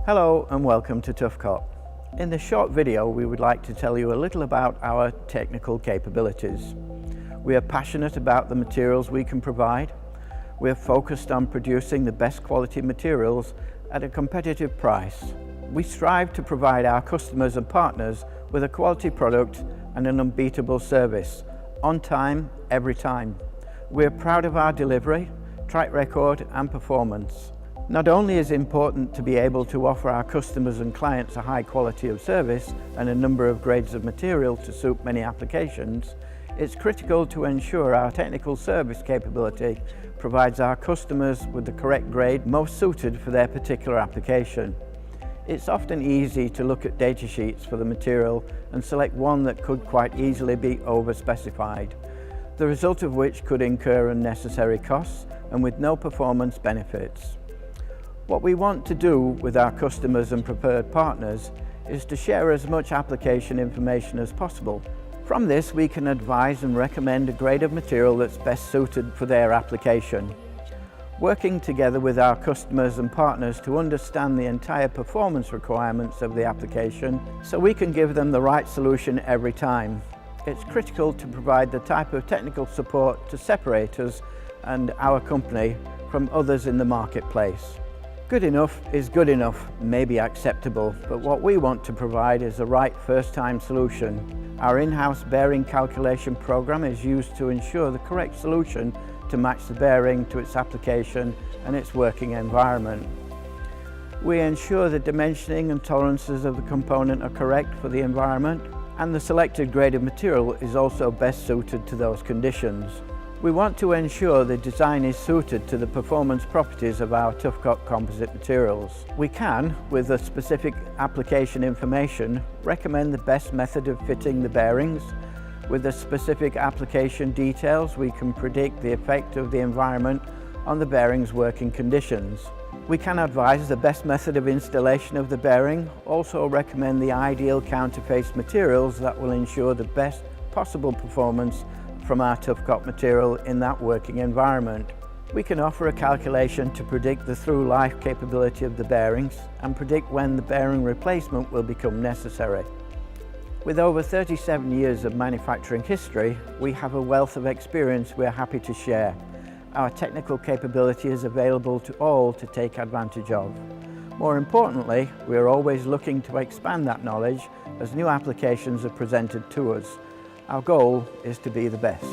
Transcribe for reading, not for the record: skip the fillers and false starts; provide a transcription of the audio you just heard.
Hello and welcome to Tufcot. In this short video we would like to tell you a little about our technical capabilities. We are passionate about the materials we can provide. We are focused on producing the best quality materials at a competitive price. We strive to provide our customers and partners with a quality product and an unbeatable service, on time, every time. We are proud of our delivery, track record and performance. Not only is it important to be able to offer our customers and clients a high quality of service and a number of grades of material to suit many applications, it's critical to ensure our technical service capability provides our customers with the correct grade most suited for their particular application. It's often easy to look at data sheets for the material and select one that could quite easily be over-specified, the result of which could incur unnecessary costs and with no performance benefits. What we want to do with our customers and preferred partners is to share as much application information as possible. From this, we can advise and recommend a grade of material that's best suited for their application. Working together with our customers and partners to understand the entire performance requirements of the application so we can give them the right solution every time. It's critical to provide the type of technical support to separate us and our company from others in the marketplace. Good enough is good enough, may be acceptable, but what we want to provide is the right first-time solution. Our in-house bearing calculation program is used to ensure the correct solution to match the bearing to its application and its working environment. We ensure the dimensioning and tolerances of the component are correct for the environment, and the selected grade of material is also best suited to those conditions. We want to ensure the design is suited to the performance properties of our Tufcot Composite Materials. We can, with the specific application information, recommend the best method of fitting the bearings. With the specific application details, we can predict the effect of the environment on the bearing's working conditions. We can advise the best method of installation of the bearing, also recommend the ideal counterface materials that will ensure the best possible performance from our Tufcot material in that working environment. We can offer a calculation to predict the through life capability of the bearings and predict when the bearing replacement will become necessary. With over 37 years of manufacturing history, we have a wealth of experience we are happy to share. Our technical capability is available to all to take advantage of. More importantly, we are always looking to expand that knowledge as new applications are presented to us. Our goal is to be the best.